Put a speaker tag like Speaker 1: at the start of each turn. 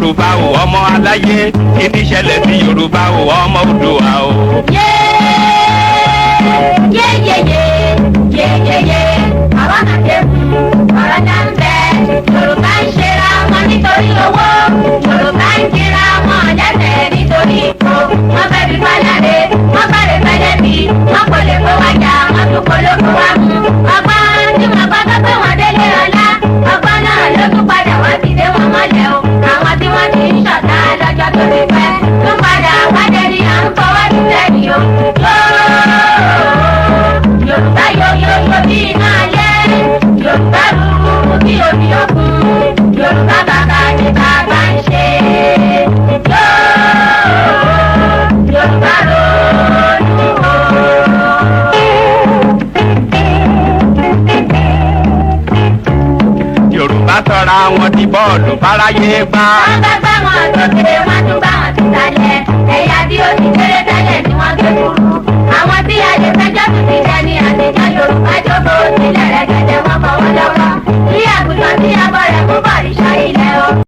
Speaker 1: Yorùbá o ọmọ aláyé kí ni ṣẹlẹ̀ sí Yorùbá o ọmọ Oòduà o.
Speaker 2: Yéyéyé àwa náà dẹ́kun ọ̀rọ̀ náà ń bẹ. Yorùbá ń ṣera wọn nítorí owó. Yorùbá ń kíra wọn lẹ́sẹ̀ nítorí ipò. Wọ́n fẹ́ fi fálàdé, wọ́n fẹ́rẹ̀ fẹ́lẹ́ bí. Wọ́n kò lè kó wájà, wọ́n tún kó lóko wá mú. Ọgbọ́n tí wọ́n gbọ́ tó pé wọ́n délé ọlá. Ọgbọ́n náà ló tún padà wá ti dé wọn mọ́lẹ̀ o. Àwọn tí wọ́n ti ń ṣọ̀tá lọ́jọ́ tó ti pẹ́. Tún padà wájẹ ni à ń fọwọ́ sí sẹ́yìn o. Yorùbá yóyóyó bí iná ayé. Yorùbá rúrú bí omi òkun. Yorùbá bàbá ni bàbá ń ṣe. Yorùbá ronú o.
Speaker 1: Yorùbá sọra wọn di bọ́ọ̀lù fáráyé gbá.
Speaker 2: Wọ́n bá gbá wọn sókè, wọ́n tún bá wọn sísàlẹ̀. Ẹ̀yà tí ó ti kéré tẹ́lẹ̀ ni wọ́n gbé kúrú. Àwọn tí a lè fẹjọ́ tún ti jẹ ní àtijọ́ Yorùbá jókòó sílẹ̀ rẹ̀gẹ̀dẹ̀